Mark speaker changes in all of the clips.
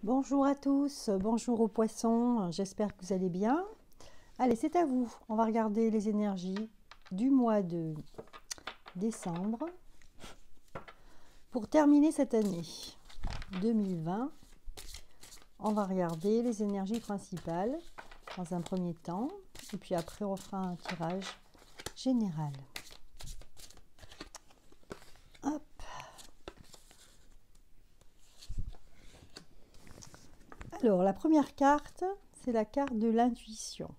Speaker 1: Bonjour à tous, bonjour aux poissons, j'espère que vous allez bien. Allez, c'est à vous. On va regarder les énergies du mois de décembre pour terminer cette année 2020. On va regarder les énergies principales dans un premier temps et puis après on fera un tirage général. Hop. Alors, la première carte, c'est la carte de l'intuition.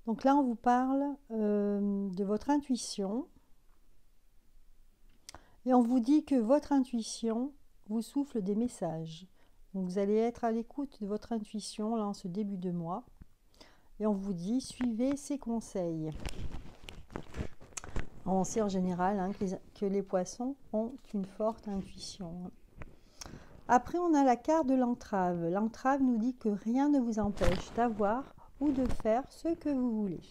Speaker 1: Donc là, on vous parle de votre intuition. Et on vous dit que votre intuition vous souffle des messages. Donc vous allez être à l'écoute de votre intuition là en ce début de mois. Et on vous dit, suivez ces conseils. On sait en général que les poissons ont une forte intuition. Après, on a la carte de l'entrave. L'entrave nous dit que rien ne vous empêche d'avoir ou de faire ce que vous voulez.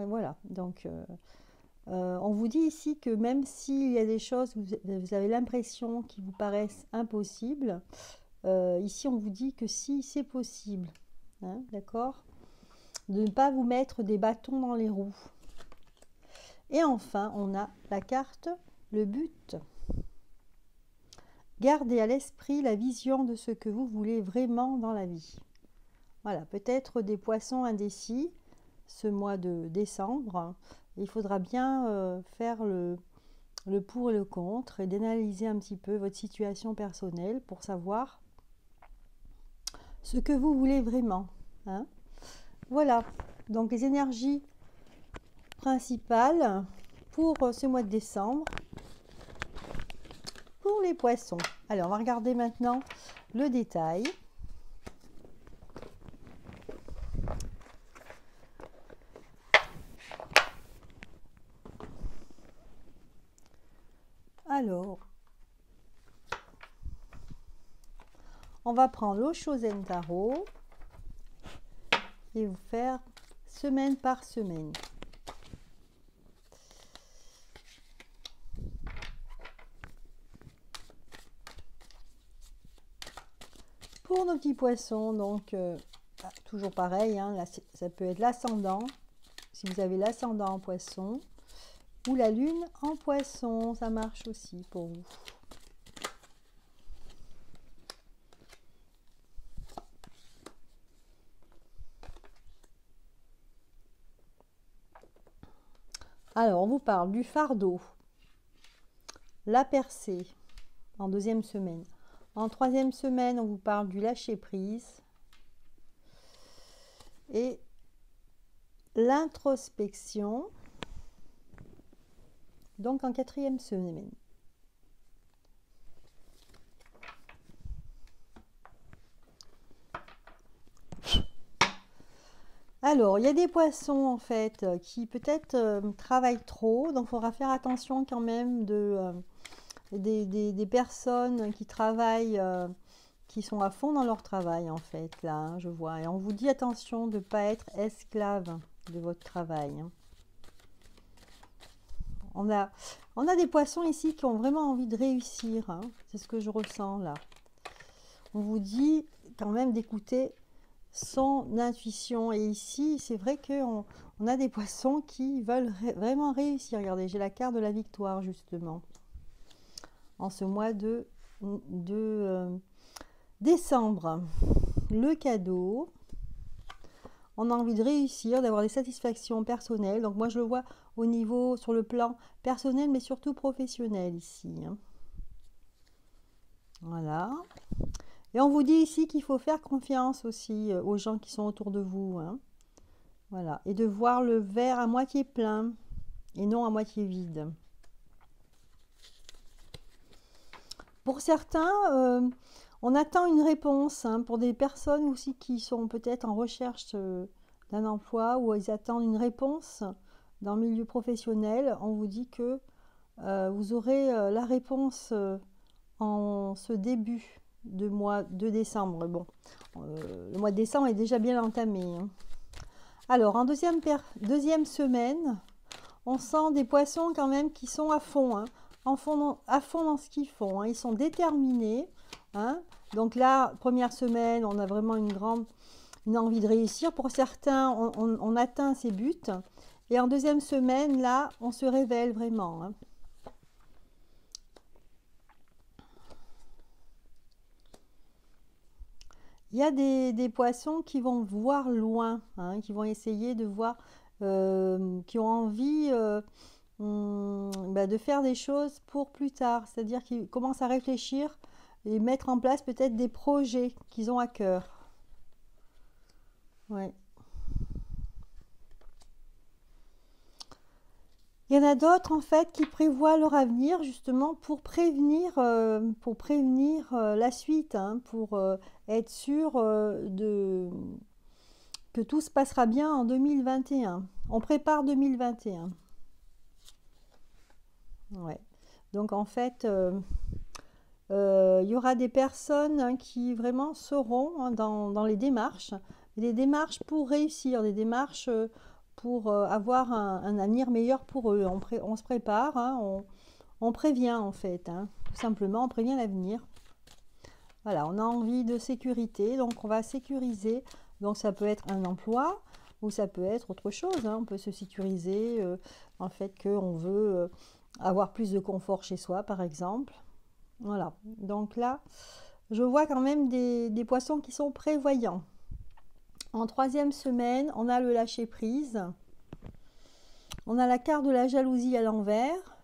Speaker 1: Et voilà, donc on vous dit ici que même s'il y a des choses, vous avez l'impression qui vous paraissent impossibles, ici on vous dit que si c'est possible, hein, d'accord, de ne pas vous mettre des bâtons dans les roues. Et enfin, on a la carte, le but. Gardez à l'esprit la vision de ce que vous voulez vraiment dans la vie. Voilà, peut-être des poissons indécis ce mois de décembre. Il faudra bien faire le pour et le contre et d'analyser un petit peu votre situation personnelle pour savoir ce que vous voulez vraiment. Hein. Voilà, donc les énergies principales pour ce mois de décembre pour les poissons. Alors, on va regarder maintenant le détail. Alors, on va prendre l'Osho Zen Tarot et vous faire semaine par semaine. Pour nos petits poissons, donc toujours pareil, hein, là, ça peut être l'ascendant, si vous avez l'ascendant en poisson, ou la lune en poisson, ça marche aussi pour vous. Alors, on vous parle du fardeau, la percée en deuxième semaine. En troisième semaine, on vous parle du lâcher-prise et l'introspection, donc en quatrième semaine. Alors, il y a des poissons en fait qui peut-être travaillent trop, donc il faudra faire attention quand même des personnes qui travaillent, qui sont à fond dans leur travail en fait, là, hein, je vois. Et on vous dit attention de ne pas être esclave de votre travail. Hein. On a des poissons ici qui ont vraiment envie de réussir, hein. C'est ce que je ressens là. On vous dit quand même d'écouter son intuition. Et ici, c'est vrai qu'on a des poissons qui veulent vraiment réussir. Regardez, j'ai la carte de la victoire justement. En ce mois de décembre, le cadeau. On a envie de réussir, d'avoir des satisfactions personnelles. Donc moi, je le vois au niveau, sur le plan personnel, mais surtout professionnel ici. Hein. Voilà. Et on vous dit ici qu'il faut faire confiance aussi aux gens qui sont autour de vous. Hein. Voilà. Et de voir le verre à moitié plein et non à moitié vide. Pour certains, on attend une réponse. Hein, pour des personnes aussi qui sont peut-être en recherche d'un emploi ou ils attendent une réponse dans le milieu professionnel, on vous dit que vous aurez la réponse en ce début de mois de décembre. Bon, le mois de décembre est déjà bien entamé. Hein. Alors, en deuxième semaine, on sent des poissons quand même qui sont à fond, hein, à fond dans ce qu'ils font. Hein. Ils sont déterminés. hein. Donc là, première semaine, on a vraiment une envie de réussir. Pour certains, on atteint ses buts. Et en deuxième semaine, là, on se révèle vraiment, hein. Il y a des poissons qui vont voir loin, hein, qui vont essayer de voir, qui ont envie de faire des choses pour plus tard. C'est-à-dire qu'ils commencent à réfléchir et mettre en place peut-être des projets qu'ils ont à cœur. Ouais. Il y en a d'autres en fait qui prévoient leur avenir justement pour prévenir la suite, hein, pour être sûr que tout se passera bien en 2021. On prépare 2021. Ouais. Donc en fait, il y aura des personnes, hein, qui vraiment seront, hein, dans les démarches, des démarches pour réussir, des démarches pour avoir un avenir meilleur pour eux. On se prépare, hein, on prévient en fait, hein, tout simplement, on prévient l'avenir. Voilà, on a envie de sécurité, donc on va sécuriser. Donc ça peut être un emploi ou ça peut être autre chose, hein. On peut se sécuriser en fait qu'on veut avoir plus de confort chez soi, par exemple. Voilà, donc là, je vois quand même des poissons qui sont prévoyants. En troisième semaine, on a le lâcher-prise. On a la carte de la jalousie à l'envers.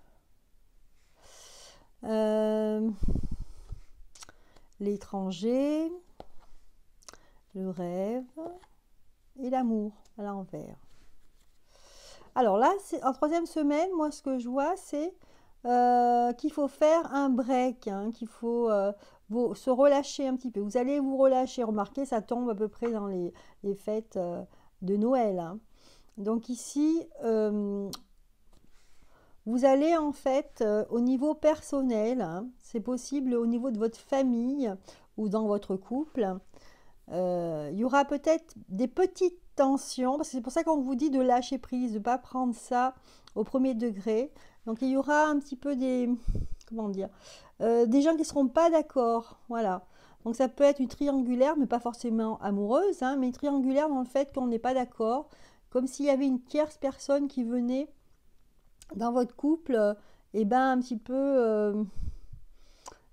Speaker 1: L'étranger, le rêve et l'amour à l'envers. Alors là, en troisième semaine, moi, ce que je vois, c'est qu'il faut faire un break, hein, qu'il faut se relâcher un petit peu. Vous allez vous relâcher. Remarquez, ça tombe à peu près dans les fêtes de Noël, hein. Donc ici, vous allez en fait au niveau personnel, hein, c'est possible au niveau de votre famille ou dans votre couple. Il y aura peut-être des petites tensions, parce que c'est pour ça qu'on vous dit de lâcher prise, de ne pas prendre ça au premier degré. Donc il y aura un petit peu comment dire, des gens qui ne seront pas d'accord, voilà. Donc ça peut être une triangulaire, mais pas forcément amoureuse, hein, mais une triangulaire dans le fait qu'on n'est pas d'accord, comme s'il y avait une tierce personne qui venait dans votre couple, et ben un petit peu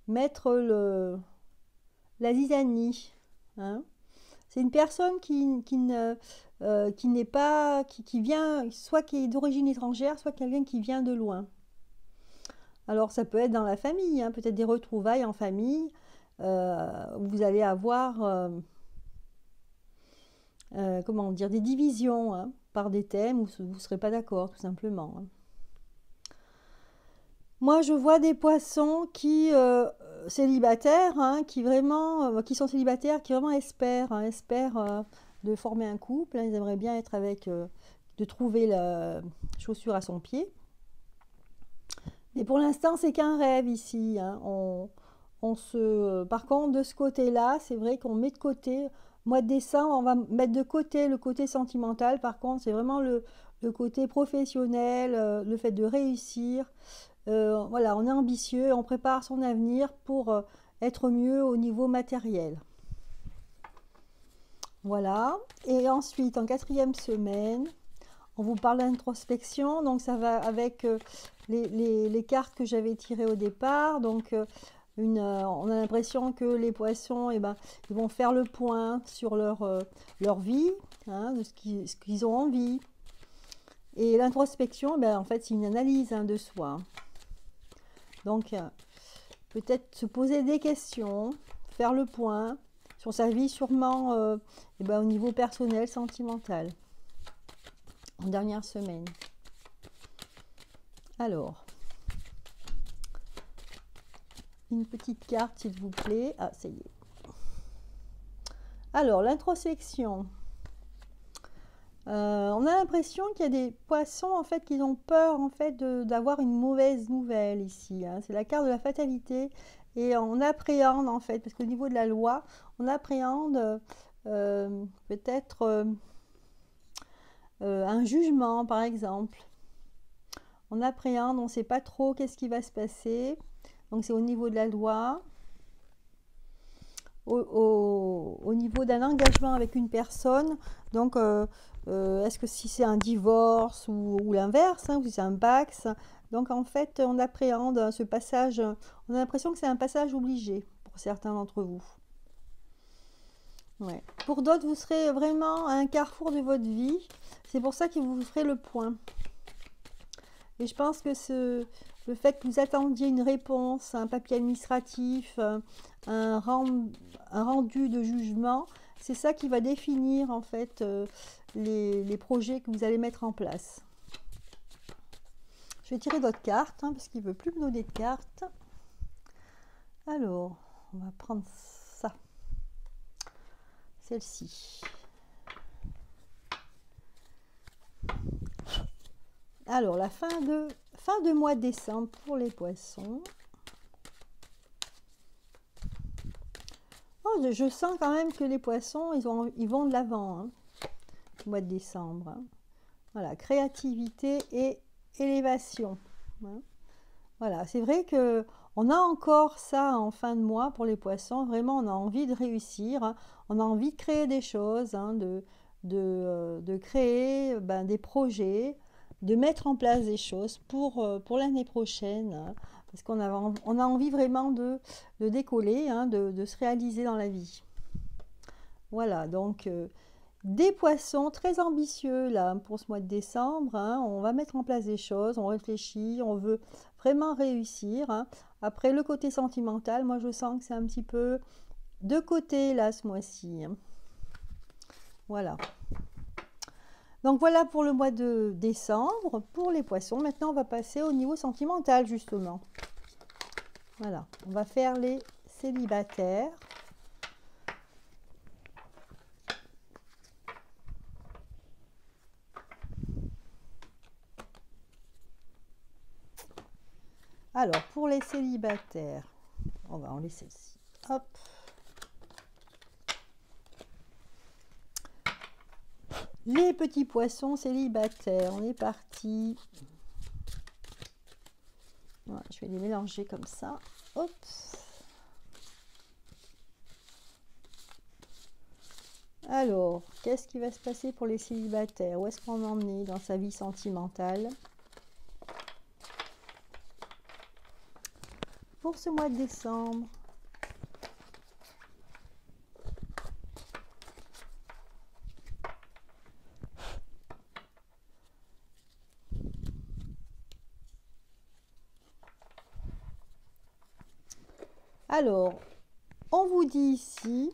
Speaker 1: mettre la zizanie, hein. C'est une personne qui n'est pas, qui vient, soit qui est d'origine étrangère, soit quelqu'un qui vient de loin. Alors ça peut être dans la famille, hein, peut-être des retrouvailles en famille, où vous allez avoir, comment dire, des divisions, hein, par des thèmes où vous ne serez pas d'accord, tout simplement, hein. Moi, je vois des poissons qui célibataires, hein, qui sont célibataires, qui vraiment espèrent de former un couple, hein. Ils aimeraient bien être avec, de trouver la chaussure à son pied. Mais pour l'instant, c'est qu'un rêve ici, hein. Par contre, de ce côté-là, c'est vrai qu'on met de côté. Mois de décembre, on va mettre de côté le côté sentimental. Par contre, c'est vraiment le côté professionnel, le fait de réussir. Voilà, on est ambitieux, on prépare son avenir pour être mieux au niveau matériel. Voilà. Et ensuite, en quatrième semaine, on vous parle d'introspection. Donc, ça va avec les cartes que j'avais tirées au départ. Donc, on a l'impression que les poissons, ils vont faire le point sur leur vie, hein, de ce qu'ils ont envie. Et l'introspection, en fait, c'est une analyse, hein, de soi. Donc, peut-être se poser des questions, faire le point sur sa vie, sûrement au niveau personnel, sentimental, en dernière semaine. Alors, une petite carte, s'il vous plaît. Ah, ça y est. Alors, l'introspection. On a l'impression qu'il y a des poissons en fait qui ont peur en fait d'avoir une mauvaise nouvelle ici, hein. C'est la carte de la fatalité et on appréhende en fait, parce qu'au niveau de la loi, on appréhende peut-être un jugement par exemple. On appréhende, on ne sait pas trop qu'est-ce qui va se passer. Donc c'est au niveau de la loi. au niveau d'un engagement avec une personne. Donc, est-ce que si c'est un divorce ou l'inverse, hein, ou si c'est un Pacs. Donc, en fait, on appréhende ce passage, on a l'impression que c'est un passage obligé pour certains d'entre vous. Ouais. Pour d'autres, vous serez vraiment à un carrefour de votre vie. C'est pour ça que vous ferez le point. Et je pense que le fait que vous attendiez une réponse, un papier administratif, un rendu de jugement, c'est ça qui va définir en fait les projets que vous allez mettre en place. Je vais tirer d'autres cartes hein, parce qu'il ne veut plus me donner de cartes. Alors, on va prendre ça. Celle-ci. Alors, la fin de mois de décembre pour les poissons. Oh, je sens quand même que les poissons, ils vont de l'avant, hein, au mois de décembre. Hein. Voilà, créativité et élévation. Hein. Voilà, c'est vrai que on a encore ça en fin de mois pour les poissons. Vraiment, on a envie de réussir. Hein. On a envie de créer des choses, hein, de créer des projets, de mettre en place des choses pour l'année prochaine. Hein, parce qu'on a envie vraiment de décoller, hein, de se réaliser dans la vie. Voilà, donc des poissons très ambitieux là pour ce mois de décembre. Hein, on va mettre en place des choses, on réfléchit, on veut vraiment réussir. Hein. Après, le côté sentimental, moi je sens que c'est un petit peu de côté là ce mois-ci. Hein. Voilà. Donc voilà pour le mois de décembre, pour les poissons. Maintenant, on va passer au niveau sentimental, justement. Voilà, on va faire les célibataires. Alors, pour les célibataires, on va enlever celle-ci. Hop. Les petits poissons célibataires, on est parti. Voilà, je vais les mélanger comme ça. Hop. Alors, qu'est-ce qui va se passer pour les célibataires? Où est-ce qu'on en est dans sa vie sentimentale? Pour ce mois de décembre. Alors, on vous dit ici,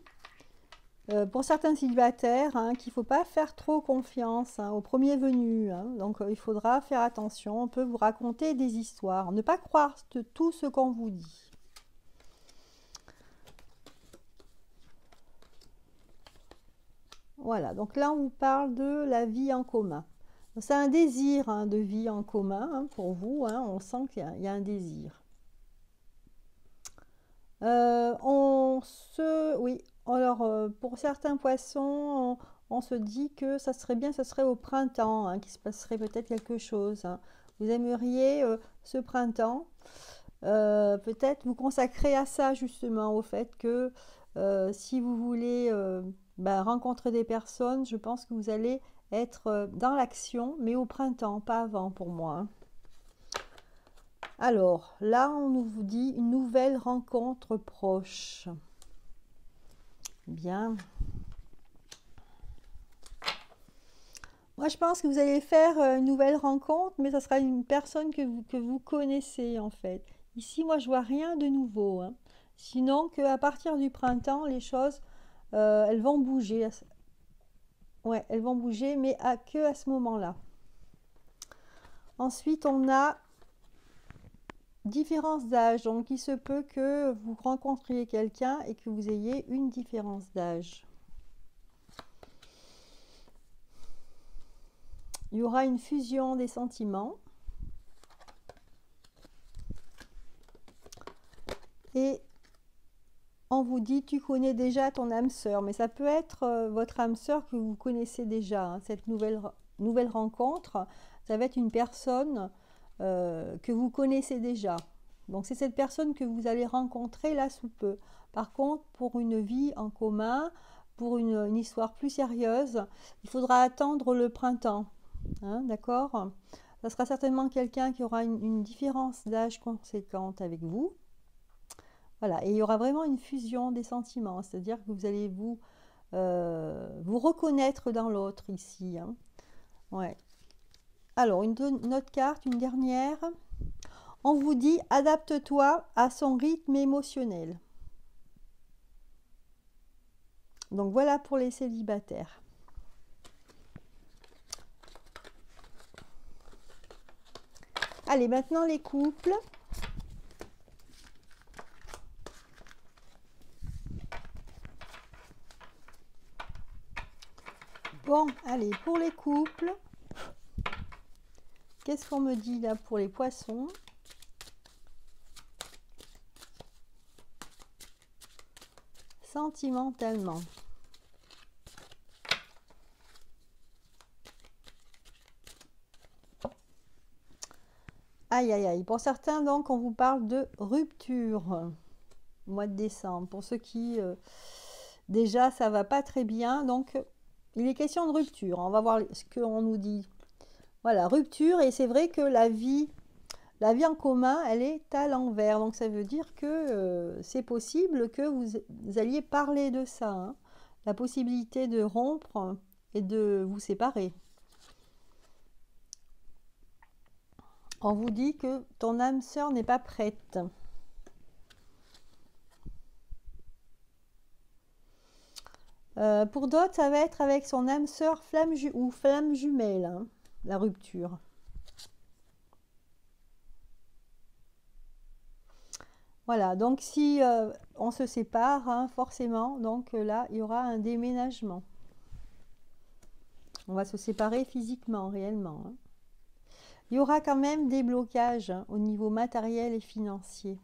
Speaker 1: pour certains célibataires, hein, qu'il ne faut pas faire trop confiance hein, au premier venu. Hein. Donc, il faudra faire attention. On peut vous raconter des histoires. Ne pas croire tout ce qu'on vous dit. Voilà, donc là, on vous parle de la vie en commun. C'est un désir hein, de vie en commun hein, pour vous. Hein, on sent qu'il y a un désir. Oui, alors pour certains poissons, on se dit que ça serait bien, ça serait au printemps, hein, qu'il se passerait peut-être quelque chose. Hein. Vous aimeriez ce printemps, peut-être vous consacrer à ça justement, au fait que si vous voulez rencontrer des personnes, je pense que vous allez être dans l'action, mais au printemps, pas avant pour moi. Hein. Alors, là, on nous dit une nouvelle rencontre proche. Bien. Moi, je pense que vous allez faire une nouvelle rencontre, mais ça sera une personne que vous connaissez, en fait. Ici, moi, je vois rien de nouveau. Hein. Sinon, qu'à partir du printemps, les choses, elles vont bouger. Ouais, elles vont bouger, mais que à ce moment-là. Ensuite, on a différence d'âge, donc il se peut que vous rencontriez quelqu'un et que vous ayez une différence d'âge. Il y aura une fusion des sentiments. Et on vous dit, tu connais déjà ton âme sœur, mais ça peut être votre âme sœur que vous connaissez déjà. Hein, cette nouvelle rencontre, ça va être une personne que vous connaissez déjà. Donc, c'est cette personne que vous allez rencontrer là sous peu. Par contre, pour une vie en commun, pour une histoire plus sérieuse, il faudra attendre le printemps. Hein, d'accord? Ça sera certainement quelqu'un qui aura une différence d'âge conséquente avec vous. Voilà, et il y aura vraiment une fusion des sentiments, c'est-à-dire que vous allez vous reconnaître dans l'autre ici. Hein. Ouais. Alors, une autre carte, une dernière. On vous dit, adapte-toi à son rythme émotionnel. Donc, voilà pour les célibataires. Allez, maintenant les couples. Bon, allez, pour les couples, qu'est-ce qu'on me dit là pour les poissons? Sentimentalement. Aïe, aïe, aïe. Pour certains, donc, on vous parle de rupture au mois de décembre. Pour ceux qui, déjà, ça va pas très bien. Donc, il est question de rupture. On va voir ce qu'on nous dit. Voilà, rupture. Et c'est vrai que la vie en commun, elle est à l'envers. Donc, ça veut dire que c'est possible que vous alliez parler de ça. Hein. La possibilité de rompre et de vous séparer. On vous dit que ton âme sœur n'est pas prête. Pour d'autres, ça va être avec son âme sœur ou flamme jumelle, hein, la rupture. Voilà, donc si on se sépare, hein, forcément, donc là, il y aura un déménagement. On va se séparer physiquement, réellement. Hein. Il y aura quand même des blocages hein, au niveau matériel et financier.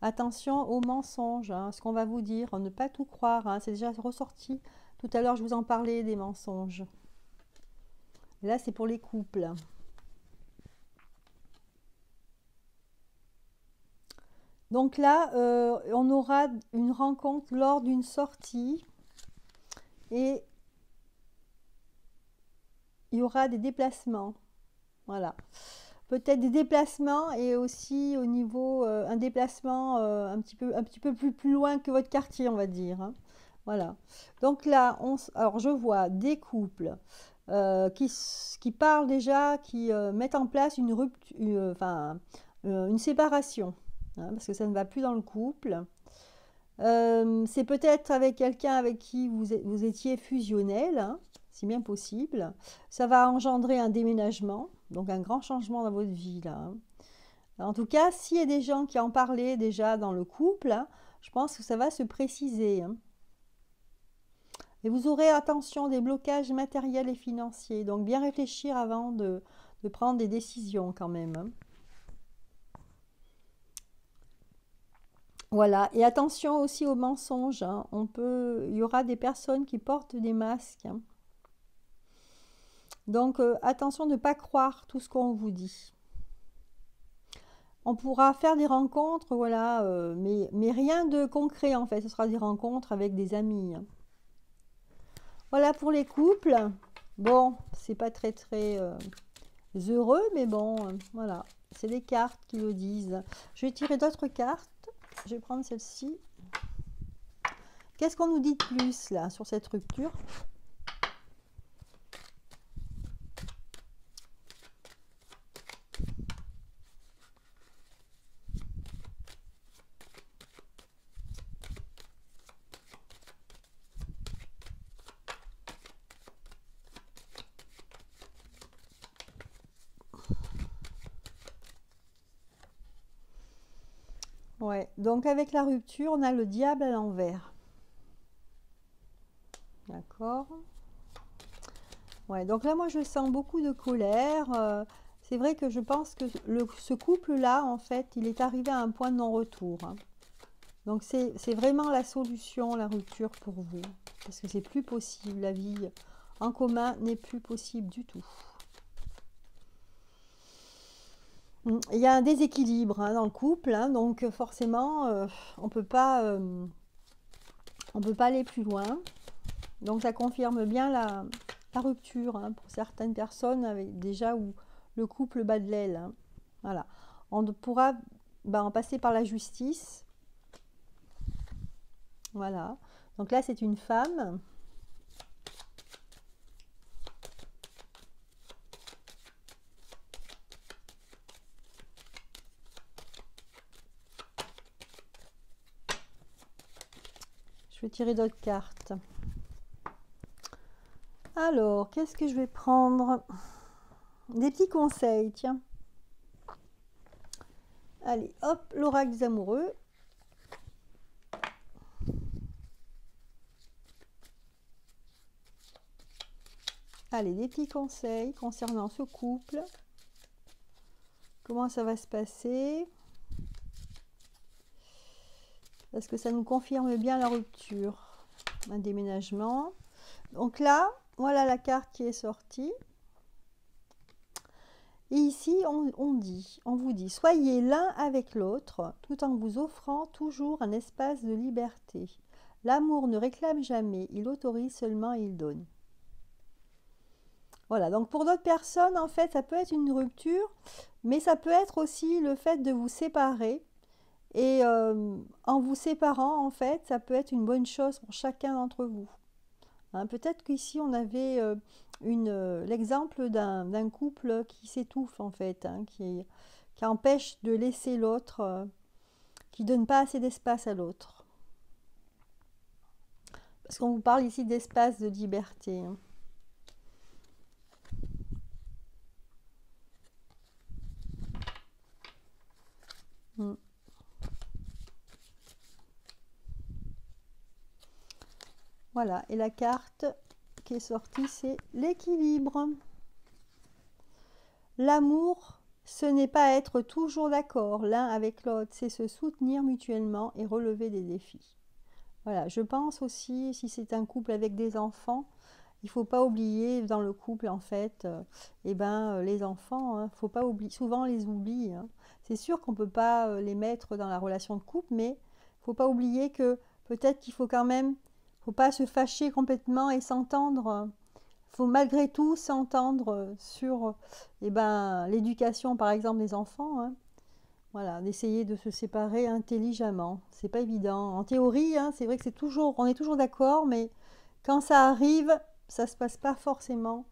Speaker 1: Attention aux mensonges, hein, ce qu'on va vous dire, ne pas tout croire. Hein, c'est déjà ressorti. Tout à l'heure, je vous en parlais des mensonges. Et là, c'est pour les couples. Donc là, on aura une rencontre lors d'une sortie et il y aura des déplacements. Voilà. Peut-être des déplacements et aussi au niveau un déplacement un petit peu plus loin que votre quartier, on va dire. Hein. Voilà. Donc là, alors je vois des couples qui parlent déjà, qui mettent en place une rupture, une séparation, hein, parce que ça ne va plus dans le couple. C'est peut-être avec quelqu'un avec qui vous étiez fusionnel, hein, c'est bien possible. Ça va engendrer un déménagement, donc un grand changement dans votre vie là. Hein. En tout cas, s'il y a des gens qui en parlaient déjà dans le couple, hein, je pense que ça va se préciser. Hein. Et vous aurez attention des blocages matériels et financiers, donc bien réfléchir avant de prendre des décisions quand même. Hein. Voilà, et attention aussi aux mensonges. Hein. Il y aura des personnes qui portent des masques. Hein. Donc, attention de ne pas croire tout ce qu'on vous dit. On pourra faire des rencontres, voilà, mais rien de concret en fait. Ce sera des rencontres avec des amis. Hein. Voilà pour les couples. Bon, c'est pas très heureux, mais bon, voilà. C'est les cartes qui le disent. Je vais tirer d'autres cartes. Je vais prendre celle-ci. Qu'est-ce qu'on nous dit de plus là sur cette rupture? Ouais, donc avec la rupture, on a le diable à l'envers. D'accord. Ouais, donc là, moi, je sens beaucoup de colère. C'est vrai que je pense que ce couple-là, en fait, il est arrivé à un point de non-retour. Hein. Donc, c'est vraiment la solution, la rupture pour vous. Parce que c'est plus possible. La vie en commun n'est plus possible du tout. Il y a un déséquilibre hein, dans le couple, hein, donc forcément, on peut pas aller plus loin. Donc ça confirme bien la rupture hein, pour certaines personnes avec déjà où le couple bat de l'aile. Hein. Voilà. On pourra en passer par la justice. Voilà. Donc là, c'est une femme. Je vais tirer d'autres cartes. Alors, qu'est-ce que je vais prendre? Des petits conseils, tiens. Allez, hop, l'oracle des amoureux. Allez, des petits conseils concernant ce couple. Comment ça va se passer? Parce que ça nous confirme bien la rupture. Un déménagement. Donc là, voilà la carte qui est sortie. Et ici, on vous dit, soyez l'un avec l'autre, tout en vous offrant toujours un espace de liberté. L'amour ne réclame jamais, il autorise seulement et il donne. Voilà, donc pour d'autres personnes, en fait, ça peut être une rupture, mais ça peut être aussi le fait de vous séparer. Et en vous séparant, en fait, ça peut être une bonne chose pour chacun d'entre vous. Hein, peut-être qu'ici, on avait l'exemple d'un couple qui s'étouffe, en fait, hein, qui empêche de laisser l'autre, qui ne donne pas assez d'espace à l'autre. Parce qu'on vous parle ici d'espace de liberté. Hein. Voilà, et la carte qui est sortie, c'est l'équilibre. L'amour, ce n'est pas être toujours d'accord l'un avec l'autre, c'est se soutenir mutuellement et relever des défis. Voilà, je pense aussi, si c'est un couple avec des enfants, il ne faut pas oublier dans le couple, en fait, les enfants, il ne faut pas oublier, souvent on les oublie. Hein. C'est sûr qu'on ne peut pas les mettre dans la relation de couple, mais il ne faut pas oublier que peut-être qu'il faut quand même, faut pas se fâcher complètement et s'entendre. Il faut malgré tout s'entendre sur l'éducation, par exemple, des enfants. Hein. Voilà, d'essayer de se séparer intelligemment. C'est pas évident. En théorie, hein, c'est vrai que on est toujours d'accord, mais quand ça arrive, ça se passe pas forcément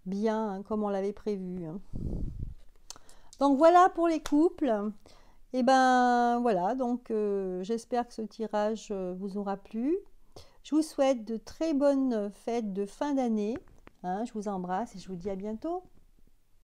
Speaker 1: bien hein, comme on l'avait prévu. Hein. Donc voilà pour les couples. Et ben voilà, donc j'espère que ce tirage vous aura plu. Je vous souhaite de très bonnes fêtes de fin d'année. Hein, je vous embrasse et je vous dis à bientôt.